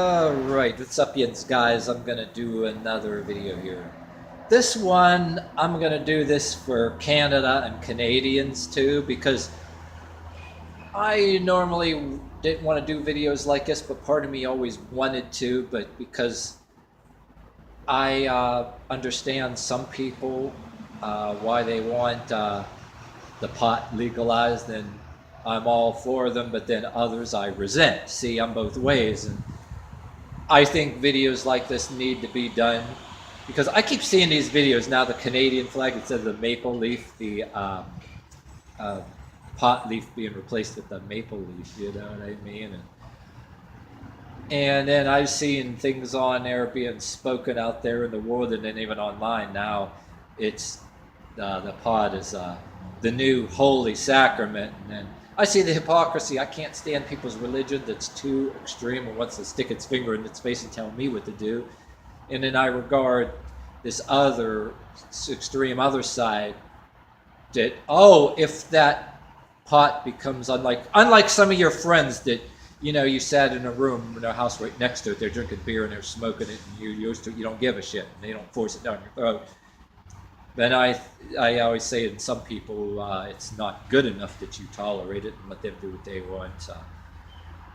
Alright, what's up, yins, guys? I'm gonna do another video here. This one, I'm gonna do this for Canada and Canadians too, because I normally didn't want to do videos like this, but part of me always wanted to, but because I understand some people why they want the pot legalized, and I'm all for them, but then others I resent. See, I'm both ways, and I think videos like this need to be done because I keep seeing these videos now. The Canadian flag, instead of the maple leaf, the uh, pot leaf being replaced with the maple leaf. You know what I mean? And then I've seen things on there being spoken out there in the world, and then even online now. It's the pot is the new holy sacrament, and then I see the hypocrisy. I can't stand people's religion that's too extreme and wants to stick its finger in its face and tell me what to do. And then I regard this other extreme other side that, oh, if that pot becomes unlike some of your friends that, you sat in a room in a house right next to it, they're drinking beer and they're smoking it, and you don't give a shit, and they don't force it down your throat. Then I always say in some people, it's not good enough that you tolerate it and let them do what they want.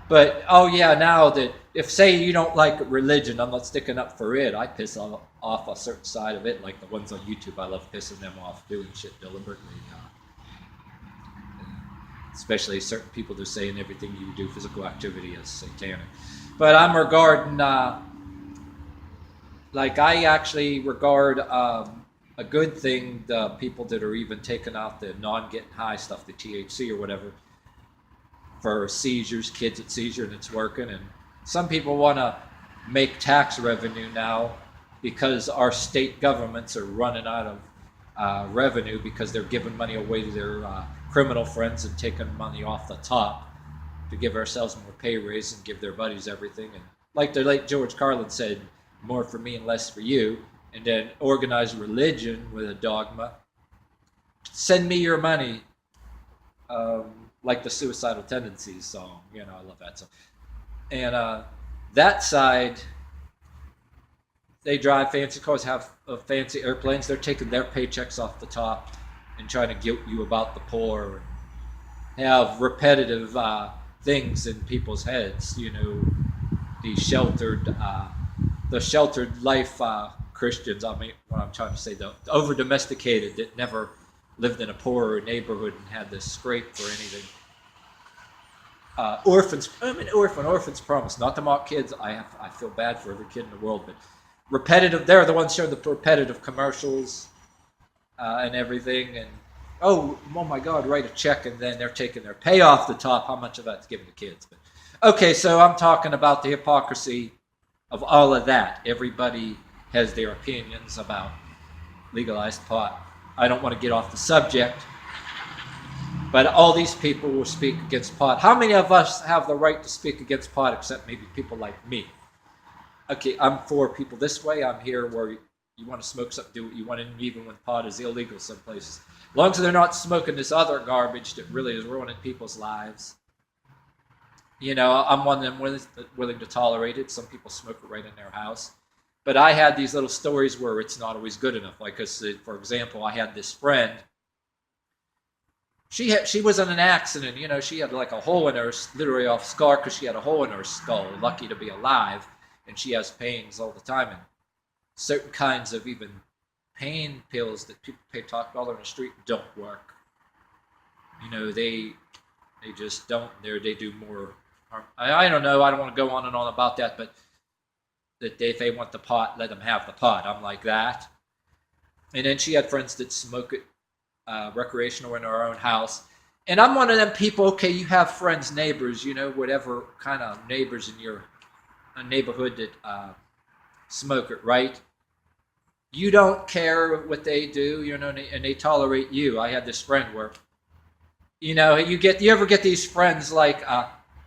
But, oh yeah, now that, if say you don't like religion, I'm not sticking up for it. I piss off a certain side of it, like the ones on YouTube. I love pissing them off, doing shit deliberately. Especially certain people that are saying everything you do, physical activity, is satanic. But I'm regarding, I actually regard a good thing, the people that are even taking out the non-getting high stuff, the THC or whatever, for seizures, kids at seizure, and it's working. And some people want to make tax revenue now because our state governments are running out of revenue because they're giving money away to their criminal friends and taking money off the top to give ourselves more pay raise and give their buddies everything. And like the late George Carlin said, more for me and less for you. And then organized religion with a dogma. Send me your money. Like the Suicidal Tendencies song. I love that song. And that side, they drive fancy cars, have fancy airplanes. They're taking their paychecks off the top and trying to guilt you about the poor. And have repetitive things in people's heads. The sheltered life Christians, what I'm trying to say, the over-domesticated that never lived in a poorer neighborhood and had to scrape for anything. Orphans promise, not to mock kids. I feel bad for every kid in the world, but repetitive, they're the ones showing the repetitive commercials and everything, and oh my God, write a check, and then they're taking their pay off the top. How much of that's given to kids? But okay, so I'm talking about the hypocrisy of all of that. Everybody has their opinions about legalized pot. I don't want to get off the subject, but all these people will speak against pot. How many of us have the right to speak against pot except maybe people like me? Okay, I'm for people this way. I'm here where you want to smoke something, do what you want, even when pot is illegal some places. As long as they're not smoking this other garbage that really is ruining people's lives. I'm one of them willing to tolerate it. Some people smoke it right in their house. But I had these little stories where it's not always good enough. Like, for example, I had this friend. She was in an accident. She had like a hole in her, literally off scar, because she had a hole in her skull. Lucky to be alive, and she has pains all the time. And certain kinds of even pain pills that people talk about on the street don't work. They just don't. They do more harm. I don't know. I don't want to go on and on about that, but that if they want the pot, let them have the pot. I'm like that. And then she had friends that smoke it recreational in her own house. And I'm one of them people, okay, you have friends, neighbors, whatever kind of neighbors in your neighborhood that smoke it, right? You don't care what they do, and they tolerate you. I had this friend where, you ever get these friends like,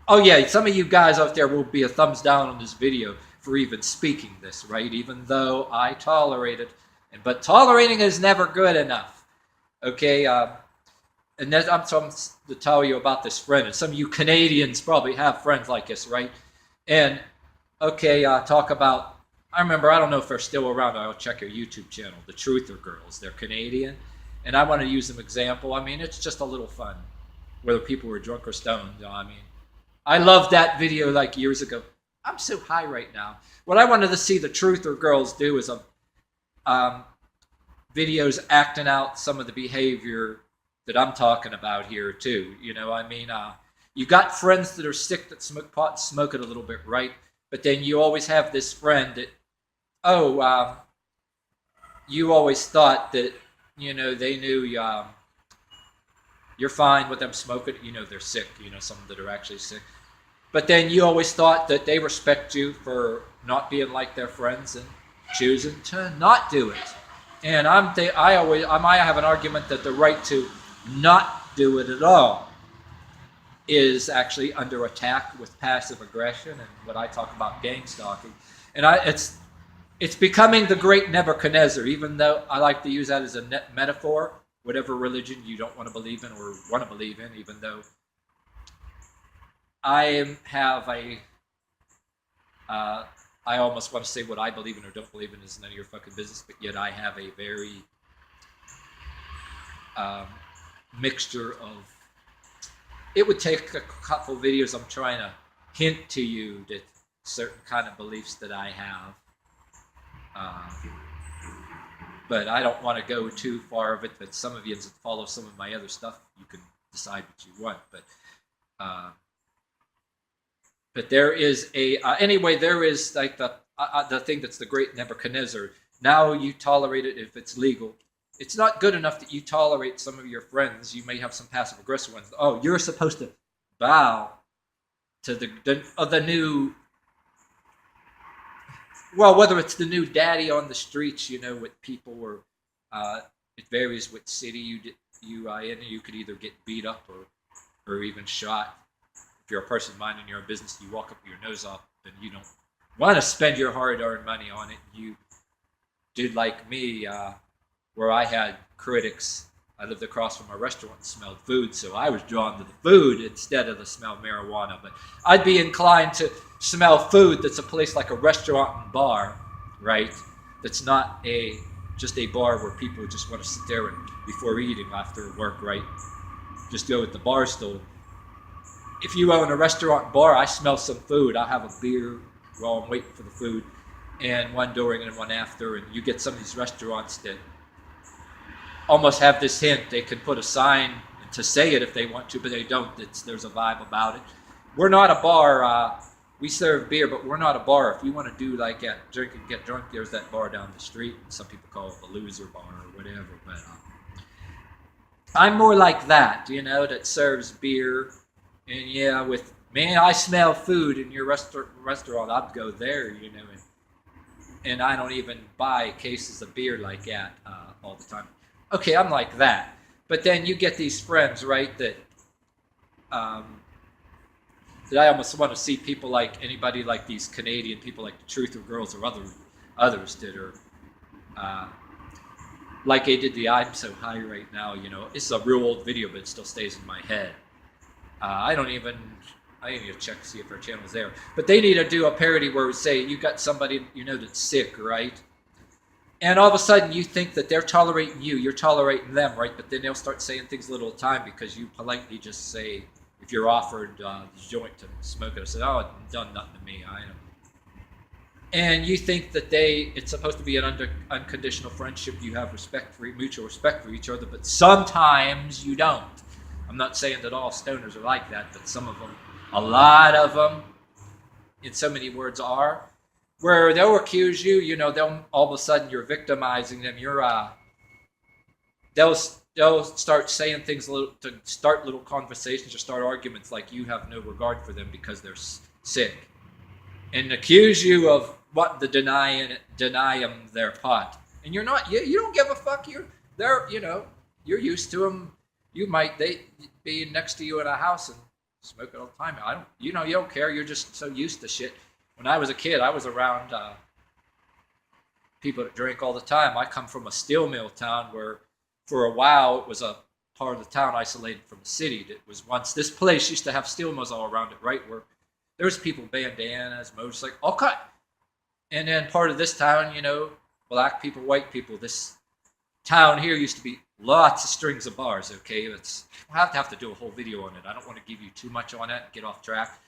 oh yeah, some of you guys out there will be a thumbs down on this video for even speaking this, right? Even though I tolerate it, but tolerating is never good enough. Okay, and I'm trying to tell you about this friend, and some of you Canadians probably have friends like this, right? And Okay, talk about. I remember. I don't know if they're still around. I'll check your YouTube channel. The Truther Girls. They're Canadian, and I want to use them example. I mean, it's just a little fun, whether people were drunk or stoned. I mean, I loved that video like years ago. I'm so high right now. What I wanted to see the Truther Girls do is um, videos acting out some of the behavior that I'm talking about here too. You know, I mean, you got friends that are sick that smoke pot, smoke it a little bit, right? But then you always have this friend that, oh, you always thought that, you know, they knew you're fine with them smoking. You know, they're sick. You know, some that are actually sick. But then you always thought that they respect you for not being like their friends and choosing to not do it. And I might have an argument that the right to not do it at all is actually under attack with passive aggression and what I talk about gang stalking. And it's becoming the great Nebuchadnezzar, even though I like to use that as a metaphor, whatever religion you don't want to believe in or want to believe in, even though I have I almost want to say what I believe in or don't believe in is none of your fucking business, but yet I have a very mixture of. It would take a couple videos. I'm trying to hint to you that certain kind of beliefs that I have, but I don't want to go too far of it. But some of you that follow some of my other stuff, you can decide what you want. But there is anyway. There is like the thing that's the great Nebuchadnezzar. Now you tolerate it if it's legal. It's not good enough that you tolerate some of your friends. You may have some passive aggressive ones. Oh, you're supposed to bow to the new. Well, whether it's the new daddy on the streets, you know, with people, or it varies what city you in. You could either get beat up or even shot. If you're a person minding your own business, you walk up with your nose off, and you don't want to spend your hard-earned money on it. You did like me, where I had critics. I lived across from a restaurant and smelled food, so I was drawn to the food instead of the smell of marijuana. But I'd be inclined to smell food that's a place like a restaurant and bar, right? That's not just a bar where people just want to sit there and before eating after work, right? Just go with the bar stool. If you own a restaurant bar, I smell some food. I'll have a beer while I'm waiting for the food, and one during and one after. And you get some of these restaurants that almost have this hint. They can put a sign to say it if they want to, but they don't. There's a vibe about it. We're not a bar. We serve beer, but we're not a bar. If you want to do like drink and get drunk, there's that bar down the street. Some people call it the loser bar or whatever. But I'm more like that, you know, that serves beer. And yeah, with man, I smell food in your restaurant. I'd go there, you know, and I don't even buy cases of beer like that all the time. Okay, I'm like that. But then you get these friends, right? That I almost want to see people like anybody like these Canadian people, like the Truther Girls or others that are like they did the "I'm so high right now." You know, it's a real old video, but it still stays in my head. I need to check to see if our channel's there. But they need to do a parody where we say you got somebody you know that's sick, right? And all of a sudden you think that they're tolerating you, you're tolerating them, right? But then they'll start saying things a little time because you politely just say, if you're offered the joint to smoke it, I say, oh, it's done nothing to me. I know. And you think that it's supposed to be an unconditional friendship. You have mutual respect for each other, but sometimes you don't. I'm not saying that all stoners are like that, but some of them, a lot of them, in so many words, are. Where they'll accuse you, you know, they'll all of a sudden you're victimizing them. They'll start saying things to start little conversations or start arguments like you have no regard for them because they're sick, and accuse you of what the deny them their pot, and you're not. You don't give a fuck. You're used to them. They be next to you in a house and smoke it all the time. You don't care. You're just so used to shit. When I was a kid, I was around people that drank all the time. I come from a steel mill town where, for a while, it was a part of the town isolated from the city. That was once this place used to have steel mills all around it, right? Where There's people, bandanas, motorcycles, all kind. And then part of this town, black people, white people. This town here used to be lots of strings of bars. Okay, we'll have to do a whole video on it. I don't want to give you too much on it and get off track.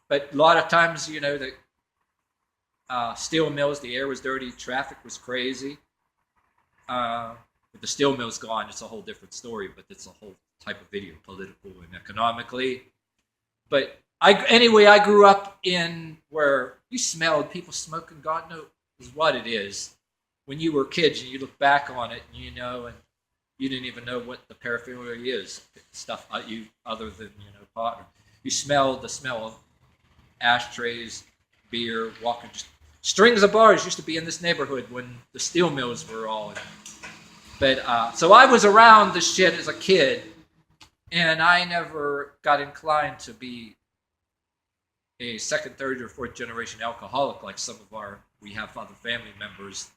But a lot of times, the steel mills, the air was dirty, traffic was crazy. With the steel mills gone, it's a whole different story, but it's a whole type of video, political and economically. But I grew up in where you smelled people smoking, God knows what it is. When you were kids and you look back on it, and and you didn't even know what the paraphernalia is, stuff other than pot. You smelled the smell of ashtrays, beer, walking. Just strings of bars used to be in this neighborhood when the steel mills were all in. But so I was around this shit as a kid, and I never got inclined to be a second, third, or fourth generation alcoholic like some of we have other family members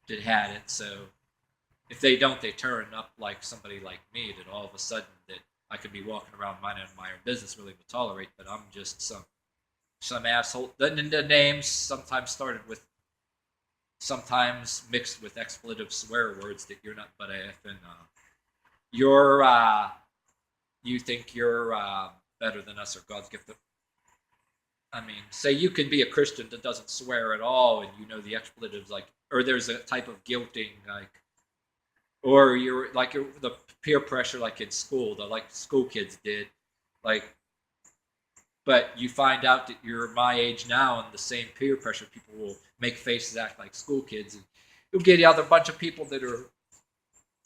that had it. So if they don't, they turn up like somebody like me that all of a sudden that I could be walking around minding my own business really would tolerate, but I'm just some asshole. The names sometimes mixed with expletive swear words that you're not but and you think you're better than us or God's gift. Say you can be a Christian that doesn't swear at all, and the expletives or there's a type of guilting or you're the peer pressure like in school, school kids did, but you find out that you're my age now and the same peer pressure, people will make faces, act like school kids, and you'll get the other bunch of people that are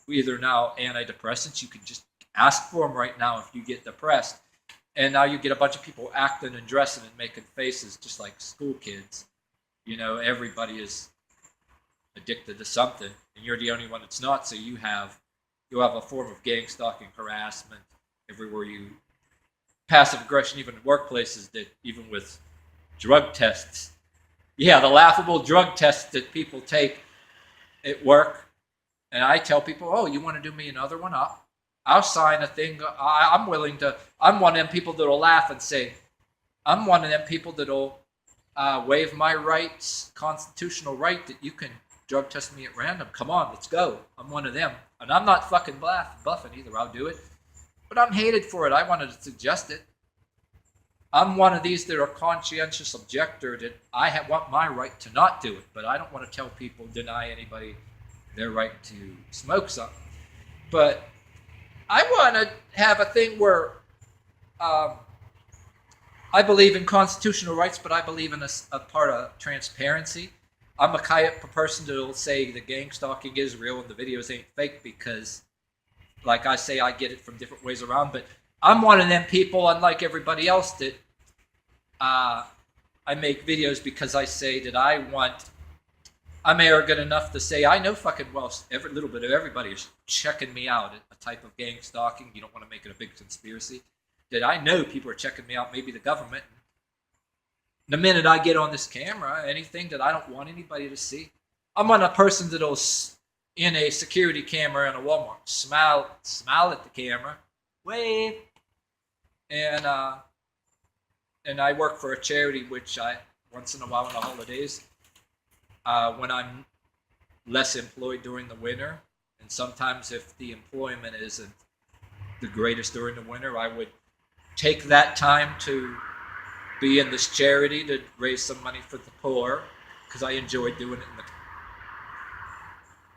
either now antidepressants. You can just ask for them right now if you get depressed. And now you get a bunch of people acting and dressing and making faces just like school kids. Everybody is addicted to something, and you're the only one that's not. So you have a form of gang stalking, harassment everywhere you passive aggression, even in workplaces, that even with drug tests. Yeah, the laughable drug tests that people take at work. And I tell people, oh, you want to do me another one? I'll sign a thing. I'm willing to. I'm one of them people that'll laugh and say, I'm one of them people that'll waive my rights, constitutional right that you can drug test me at random. Come on, let's go. I'm one of them. And I'm not fucking bluffing either. I'll do it. But I'm hated for it. I wanted to suggest it. I'm one of these that are conscientious objector that want my right to not do it. But I don't want to tell people, deny anybody their right to smoke something. But I want to have a thing where I believe in constitutional rights, but I believe in a part of transparency. I'm a type of person that will say the gang stalking is real and the videos ain't fake because, like I say, I get it from different ways around. But I'm one of them people, unlike everybody else, that I make videos because I say that I'm arrogant enough to say I know fucking well every little bit of everybody is checking me out. A type of gang stalking. You don't want to make it a big conspiracy. That I know people are checking me out, maybe the government. The minute I get on this camera, anything that I don't want anybody to see, I'm on a person that'll, in a security camera in a Walmart, smile at the camera, wave, and I work for a charity which I once in a while on the holidays, when I'm less employed during the winter, and sometimes if the employment isn't the greatest during the winter, I would take that time to be in this charity to raise some money for the poor because I enjoy doing it.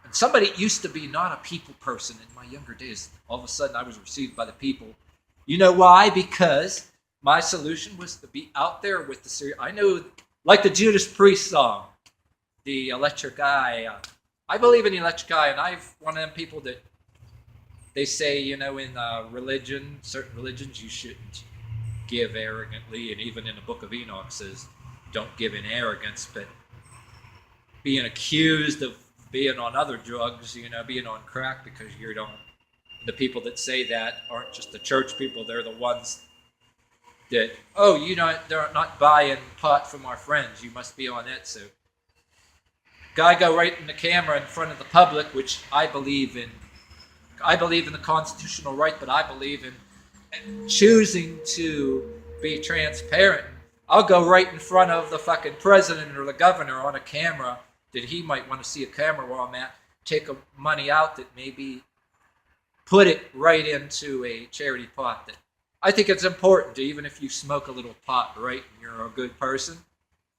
And somebody used to be not a people person in my younger days. All of a sudden I was received by the people. You know why? Because my solution was to be out there with the serious. I know, like the Judas Priest song, the electric eye. I believe in the electric eye, and I'm one of them people that they say, in religion, certain religions, you shouldn't give arrogantly, and even in the book of Enoch says, don't give in arrogance, but being accused of being on other drugs, being on crack because you don't. The people that say that aren't just the church people, they're the ones that, they're not buying pot from our friends, you must be on it. So guy go right in the camera in front of the public, which I believe in the constitutional right, but I believe in choosing to be transparent. I'll go right in front of the fucking president or the governor on a camera that he might want to see a camera while I'm at, take money out that maybe put it right into a charity pot. That I think it's important to, even if you smoke a little pot, right, and you're a good person,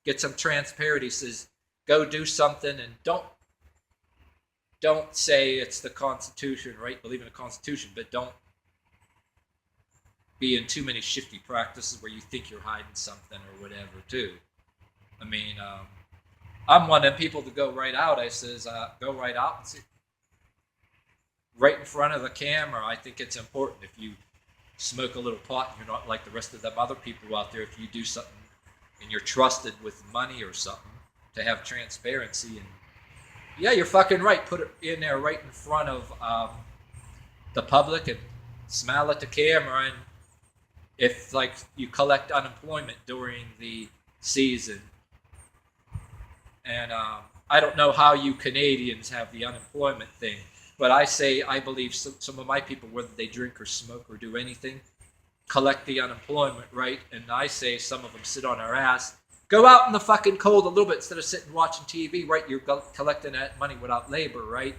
get some transparency. Says go do something, and don't say it's the Constitution, right? Believe in the Constitution, but don't be in too many shifty practices where you think you're hiding something or whatever, too. I mean, I'm one of them people to go right out. I says, go right out and see. Right in front of the camera, I think it's important. If you smoke a little pot and you're not like the rest of them other people out there, if you do something and you're trusted with money or something, to have transparency. And yeah, you're fucking right. Put it in there right in front of the public and smile at the camera. And if like you collect unemployment during the season, and I don't know how you Canadians have the unemployment thing, but I believe some of my people, whether they drink or smoke or do anything, collect the unemployment, right? And I say some of them sit on our ass. Go out in the fucking cold a little bit instead of sitting watching TV, right? You're collecting that money without labor, right?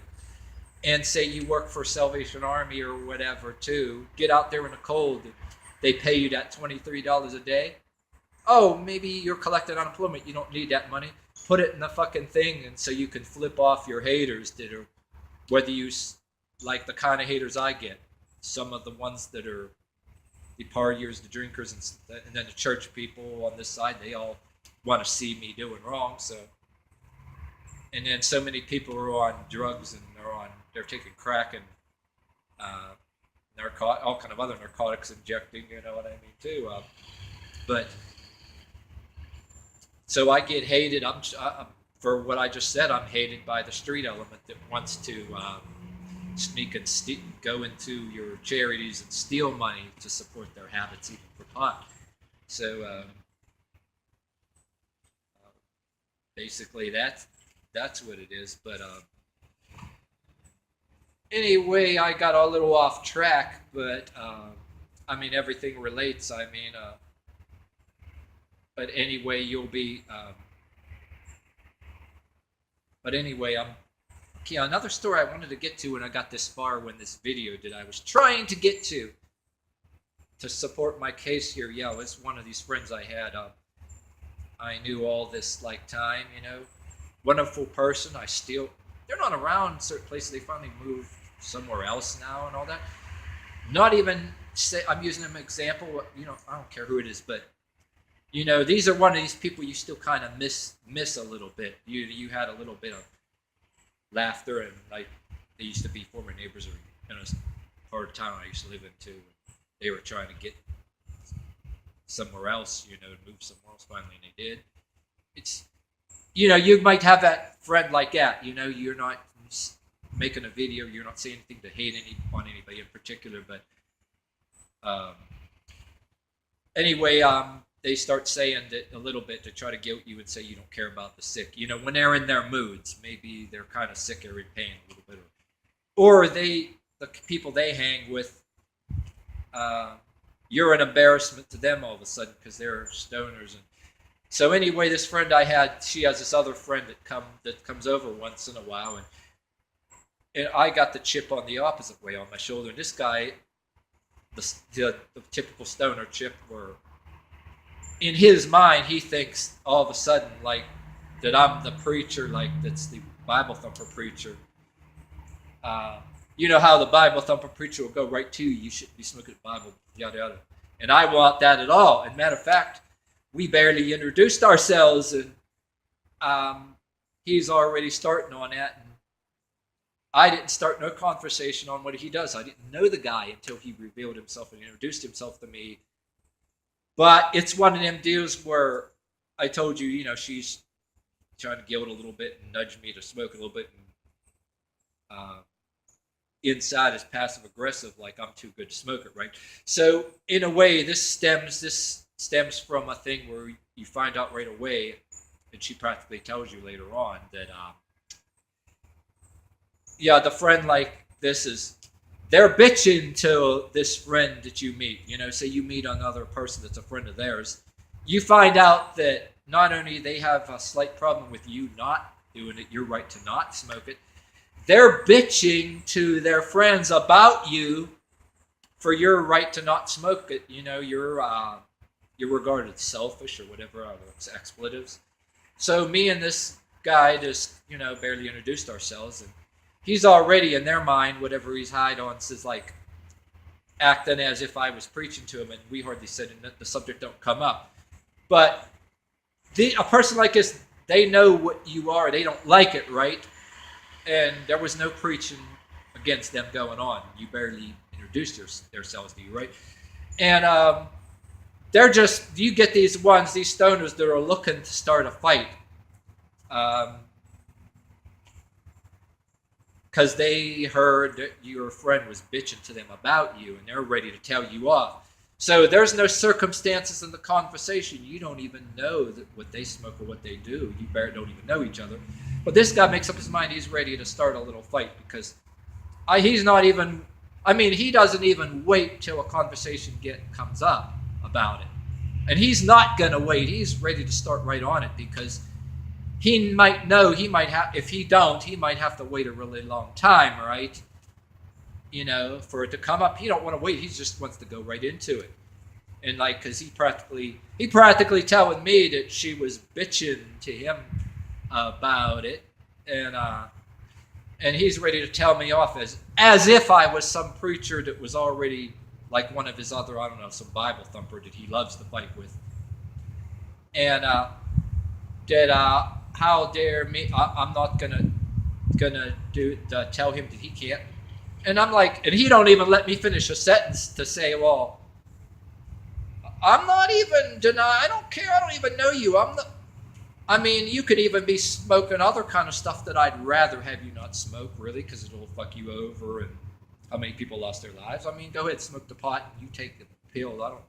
And say you work for Salvation Army or whatever, too. Get out there in the cold. They pay you that $23 a day. Oh, maybe you're collecting unemployment. You don't need that money. Put it in the fucking thing, and so you can flip off your haters that are, whether you like the kind of haters I get, some of the ones that are the partiers, the drinkers, and then the church people on this side, they all want to see me doing wrong. So, and then so many people are on drugs and they're taking crack and all kind of other narcotics, injecting, you know what I mean, too. But so I get hated. I'm for what I just said. I'm hated by the street element that wants to sneak and go into your charities and steal money to support their habits, even for pot. So basically, that's what it is. But anyway, I got a little off track. But I mean, everything relates. I mean, but anyway, you'll be. But anyway, okay, another story I wanted to get to when I got this far when this video that I was trying to get to support my case here. Yeah, it was one of these friends I had. I knew all this like time, you know. Wonderful person. They're not around certain places. They finally moved somewhere else now and all that. Not even say, I'm using them example, you know, I don't care who it is, but you know, these are one of these people you still kind of miss a little bit. You had a little bit of laughter, and like they used to be former neighbors or in a part of town I used to live in too. They were trying to get somewhere else, you know, move somewhere else. Finally, and they did. It's, you know, you might have that friend like that. You know, you're not making a video, you're not saying anything to hate on anybody in particular, but anyway, they start saying that a little bit to try to guilt you and say you don't care about the sick. You know, when they're in their moods, maybe they're kind of sick or in pain a little bit, or the people they hang with, you're an embarrassment to them all of a sudden because they're stoners. And so anyway, this friend I had, she has this other friend that comes over once in a while, and I got the chip on the opposite way on my shoulder. And this guy, the typical stoner chip, where in his mind he thinks all of a sudden like that I'm the preacher, like that's the Bible thumper preacher. You know how the Bible thumper preacher will go right to you shouldn't be smoking the Bible, yada yada. And I want that at all. And matter of fact, we barely introduced ourselves, and he's already starting on that. And I didn't start no conversation on what he does. I didn't know the guy until he revealed himself and introduced himself to me. But it's one of them deals where I told you, you know, she's trying to guilt a little bit and nudge me to smoke a little bit. And inside is passive aggressive, like I'm too good to smoke it, right? So in a way, this stems from a thing where you find out right away, and she practically tells you later on that, yeah, the friend like this is they're bitching to this friend that you meet. Say you meet another person that's a friend of theirs. You find out that not only they have a slight problem with you not doing it, your right to not smoke it, they're bitching to their friends about you for your right to not smoke it. You're regarded selfish or whatever other expletives. So me and this guy just, barely introduced ourselves, and he's already in their mind, whatever he's high on, is like acting as if I was preaching to him, and we hardly said it, the subject don't come up. But a person like this, they know what you are. They don't like it, right? And there was no preaching against them going on. You barely introduced yourselves to you, right? And they're just, you get these stoners that are looking to start a fight. Because they heard that your friend was bitching to them about you, and they're ready to tell you off. So there's no circumstances in the conversation. You don't even know what they smoke or what they do. You barely don't even know each other. But this guy makes up his mind. He's ready to start a little fight because he doesn't even wait till a conversation comes up about it. And he's not going to wait. He's ready to start right on it because he might know he might have to wait a really long time, right? For it to come up. He don't want to wait. He just wants to go right into it. And because he practically telling me that she was bitching to him about it, and he's ready to tell me off as if I was some preacher that was already like one of his other, I don't know, some Bible thumper that he loves to fight with. And how dare me? I'm not gonna tell him that he can't. And I'm like, and he don't even let me finish a sentence to say, well, I'm not even I don't care. I don't even know you. You could even be smoking other kind of stuff that I'd rather have you not smoke, really, because it'll fuck you over. And how many people lost their lives? Go ahead, smoke the pot, and you take the pill.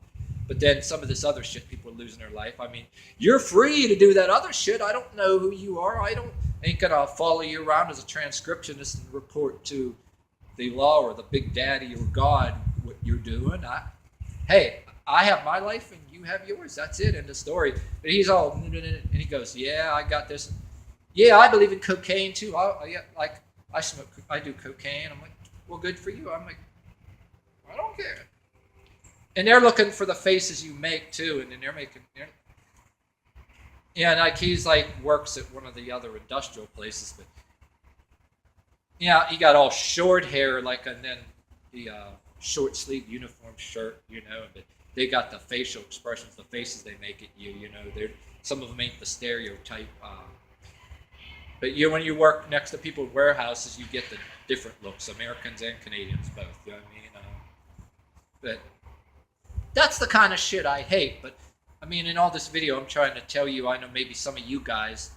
But then some of this other shit, people are losing their life. You're free to do that other shit. I don't know who you are. Ain't gonna follow you around as a transcriptionist and report to the law or the big daddy or God what you're doing. I have my life and you have yours. That's it. End of story. But he's all, and he goes, yeah, I got this. Yeah, I believe in cocaine too. I smoke. I do cocaine. I'm like, well, good for you. I'm like, I don't care. And they're looking for the faces you make too, and then they're making. Yeah, he's works at one of the other industrial places, but yeah, he got all short hair, and then the short sleeve uniform shirt, but they got the facial expressions, the faces they make at you, some of them ain't the stereotype. But when you work next to people in warehouses, you get the different looks, Americans and Canadians both, you know what I mean? But that's the kind of shit I hate. But in all this video, I'm trying to tell you, I know maybe some of you guys,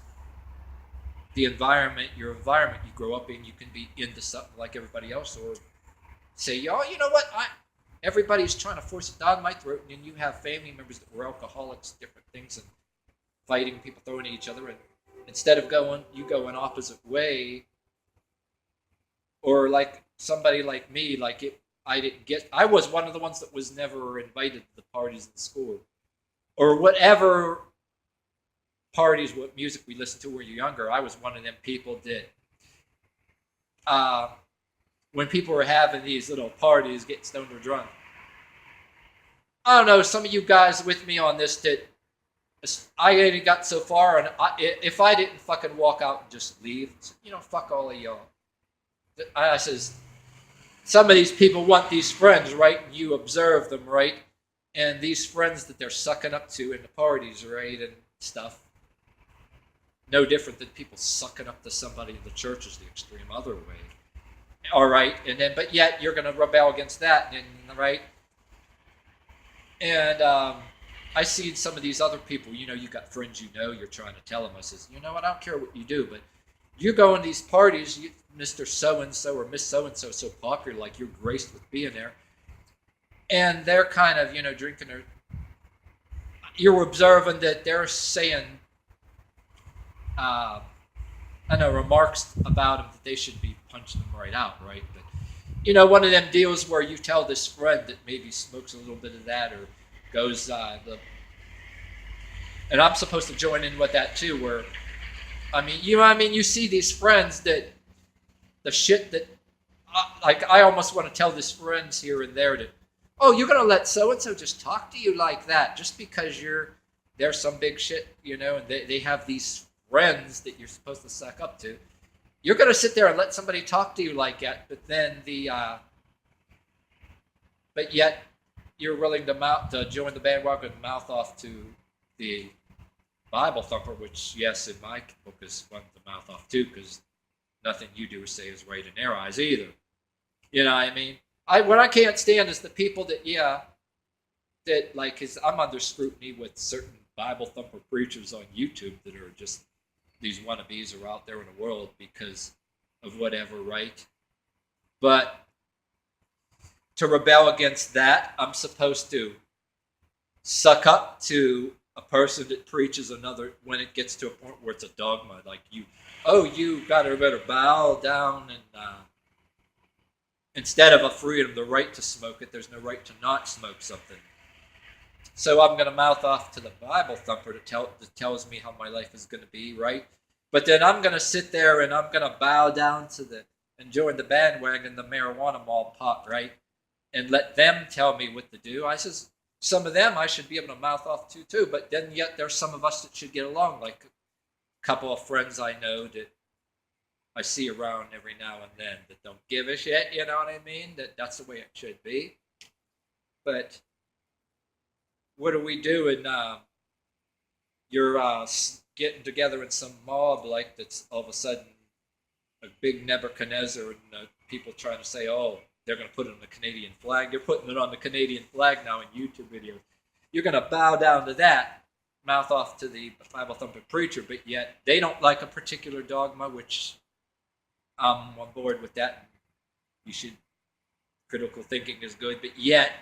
your environment you grow up in, you can be into something like everybody else, or say, you know what, everybody's trying to force it down my throat, and then you have family members that were alcoholics, different things, and fighting, people throwing at each other, and instead of you go an opposite way, or like somebody like me, I was one of the ones that was never invited to the parties in school, or whatever parties, what music we listened to when you're younger. I was one of them people that, when people were having these little parties, getting stoned or drunk, I don't know, some of you guys with me on this, that I ain't got so far, and if I didn't fucking walk out and just leave, fuck all of y'all. I says, some of these people want these friends, right? And you observe them, right? And these friends that they're sucking up to in the parties, right, and stuff, no different than people sucking up to somebody in the church is the extreme other way. All right, and then, but yet you're going to rebel against that, and right? And I see some of these other people, you got friends, you're trying to tell them, I says, you know what, I don't care what you do, but you go in these parties, Mr. So-and-so or Miss So-and-so so popular, like you're graced with being there, and they're kind of, drinking their, you're observing that they're saying, remarks about them that they should be punching them right out, right? But one of them deals where you tell this friend that maybe smokes a little bit of that or goes and I'm supposed to join in with that too. Where you see these friends that the shit that like I almost want to tell these friends here and there that, oh, you're gonna let so and so just talk to you like that just because they're some big shit, and they have these friends that you're supposed to suck up to. You're gonna sit there and let somebody talk to you like that, but yet you're willing to join the bandwagon and mouth off to the Bible thumper, which, yes, in my book is one to mouth off too, because nothing you do or say is right in their eyes either. You know what I mean? What I can't stand is the people that like, cause I'm under scrutiny with certain Bible thumper preachers on YouTube that are just these wannabes are out there in the world because of whatever, right? But to rebel against that, I'm supposed to suck up to a person that preaches another when it gets to a point where it's a dogma, like you gotta better bow down and instead of a freedom, the right to smoke it, there's no right to not smoke something. So I'm going to mouth off to the Bible thumper that tells me how my life is going to be, right? But then I'm going to sit there and I'm going to bow down and join the bandwagon, the marijuana mall pot, right? And let them tell me what to do. I says, some of them I should be able to mouth off to too, but then yet there's some of us that should get along, like a couple of friends I know that I see around every now and then that don't give a shit, you know what I mean? That's the way it should be. But what do we do? And you're getting together in some mob like that's all of a sudden a big Nebuchadnezzar and people trying to say, oh, they're going to put it on the Canadian flag. They're putting it on the Canadian flag now in YouTube videos. You're going to bow down to that, mouth off to the Bible thumping preacher, but yet they don't like a particular dogma, which I'm on board with that. You should, critical thinking is good, but yet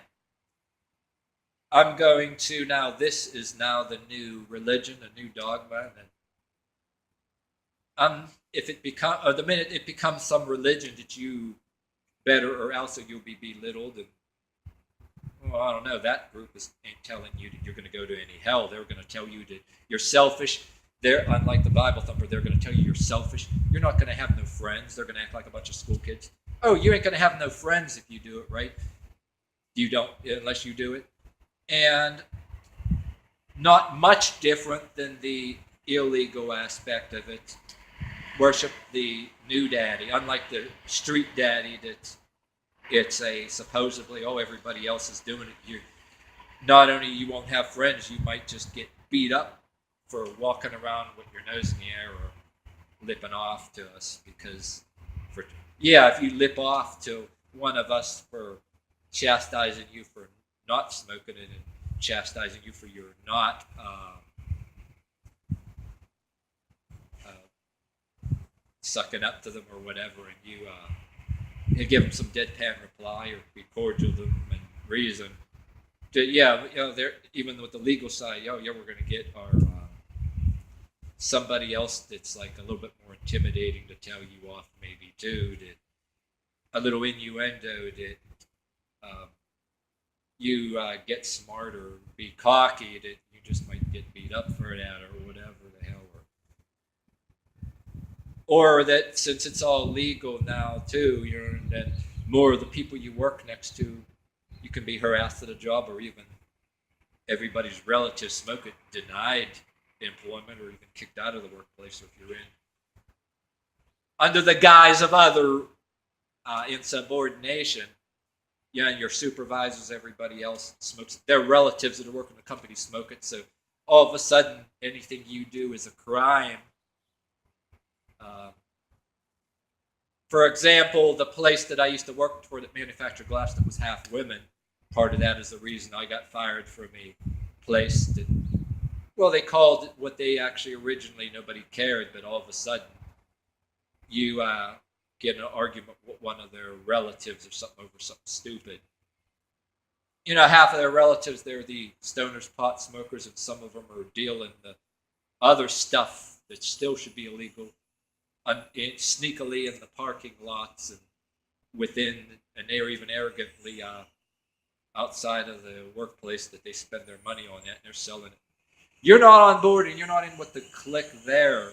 I'm going to now, this is now the new religion, a new dogma, and if it the minute it becomes some religion that you better or else you'll be belittled, and well, I don't know, that group ain't telling you that you're going to go to any hell. They're going to tell you that you're selfish. They're, unlike the Bible thumper, they're going to tell you you're selfish. You're not going to have no friends. They're going to act like a bunch of school kids. Oh, you ain't going to have no friends if you do it, right? You don't, unless you do it. And not much different than the illegal aspect of it. Worship the new daddy, unlike the street daddy that it's a supposedly, oh, everybody else is doing it. You not only you won't have friends, you might just get beat up for walking around with your nose in the air or lipping off to us, because if you lip off to one of us for chastising you for not smoking it and chastising you for your not sucking up to them or whatever, and you give them some deadpan reply or be cordial to them and reason. They're even with the legal side. We're going to get our somebody else that's like a little bit more intimidating to tell you off, maybe too. That a little innuendo that you get smart or be cocky, that you just might get beat up for that or whatever the hell. Or that since it's all legal now too, that more of the people you work next to, you can be harassed at a job, or even everybody's relatives smoke it, denied employment, or even kicked out of the workplace if you're in under the guise of other insubordination. And your supervisors, everybody else smokes it. Their relatives that are working in the company smoke it. So all of a sudden, anything you do is a crime. For example, the place that I used to work for that manufactured glass that was half women, part of that is the reason I got fired from a place that, well, they called it what they actually originally, nobody cared, but all of a sudden you get an argument with one of their relatives or something over something stupid. Half of their relatives, they're the stoners, pot smokers, and some of them are dealing the other stuff that still should be illegal sneakily in the parking lots, and within, and they're even arrogantly outside of the workplace that they spend their money on that, and they're selling it. You're not on board, and you're not in with the clique there.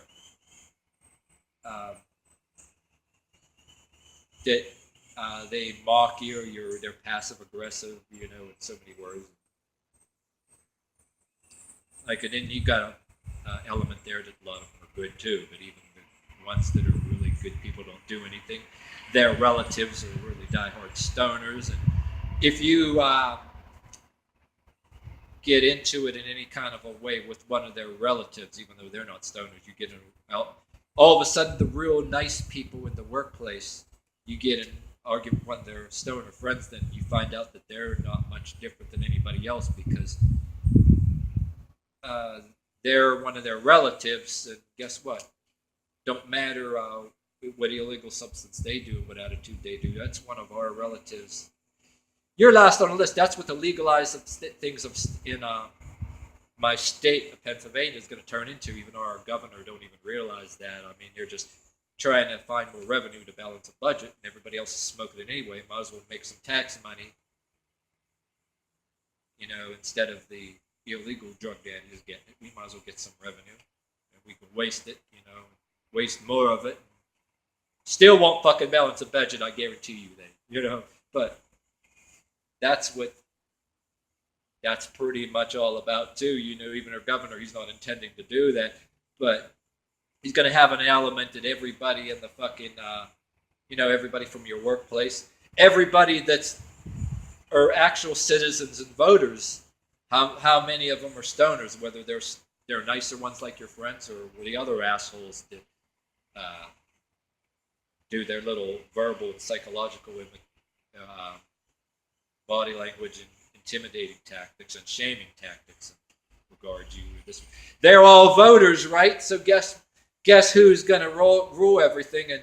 That they mock you, or they're passive aggressive, in so many words. Like, and then you got an element there that a lot of them are good too, but even the ones that are really good people don't do anything. Their relatives are really diehard stoners, and if you get into it in any kind of a way with one of their relatives, even though they're not stoners, you get all of a sudden the real nice people in the workplace, you get an argument with one of their stoner friends, then you find out that they're not much different than anybody else because they're one of their relatives, and guess what? Don't matter what illegal substance they do, what attitude they do. That's one of our relatives. You're last on the list. That's what the legalized things in my state of Pennsylvania is going to turn into, even though our governor don't even realize that. I mean, they're just trying to find more revenue to balance a budget, and everybody else is smoking it anyway. Might as well make some tax money, instead of the illegal drug daddies getting it. We might as well get some revenue, and we can waste it, waste more of it. Still won't fucking balance a budget, I guarantee you that, but that's what that's pretty much all about too. Even our governor, he's not intending to do that, but he's going to have an element that everybody in the fucking, everybody from your workplace, everybody are actual citizens and voters. How many of them are stoners? Whether they're nicer ones like your friends, or the other assholes that do their little verbal and psychological body language and intimidating tactics and shaming tactics in regard to you. They're all voters, right? So guess who's going to rule everything? And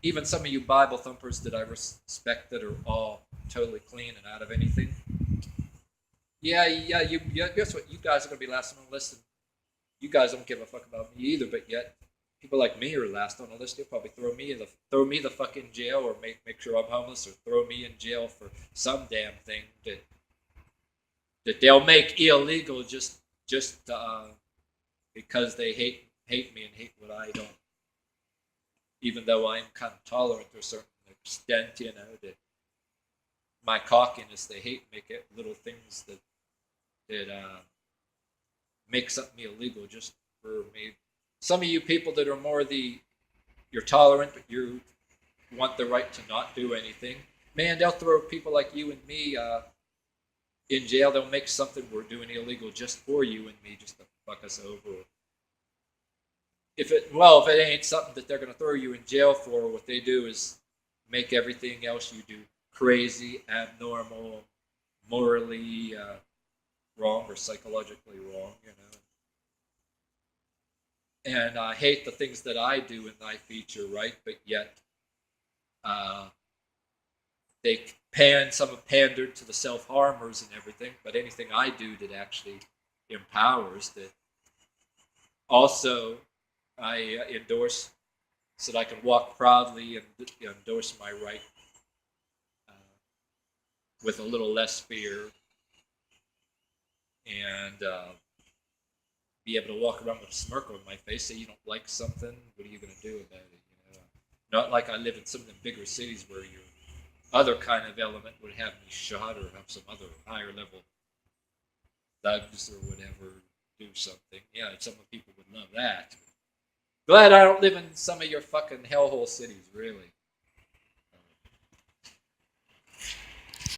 even some of you Bible thumpers that I respect that are all totally clean and out of anything. Yeah, guess what? You guys are going to be last on the list, and you guys don't give a fuck about me either, but yet people like me are last on the list. They'll probably throw me the fucking jail, or make sure I'm homeless, or throw me in jail for some damn thing that they'll make illegal just because they hate me and hate what I don't. Even though I'm kind of tolerant to a certain extent, that my cockiness, they make it little things that make something illegal just for me. Some of you people that are more you're tolerant, but you want the right to not do anything. Man, they'll throw people like you and me in jail. They'll make something we're doing illegal just for you and me, just to fuck us over. If it ain't something that they're going to throw you in jail for, what they do is make everything else you do crazy, abnormal, morally wrong, or psychologically wrong, And I hate the things that I do in thy feature, right? But yet, some have pandered to the self-harmers and everything, but anything I do that actually empowers, that also I endorse, so that I can walk proudly and endorse my right with a little less fear, and be able to walk around with a smirk on my face. Say you don't like something, what are you going to do about it? Not like I live in some of the bigger cities where your other kind of element would have me shot, or have some other higher level thugs or whatever do something. Yeah, some people would love that. Glad I don't live in some of your fucking hellhole cities, really.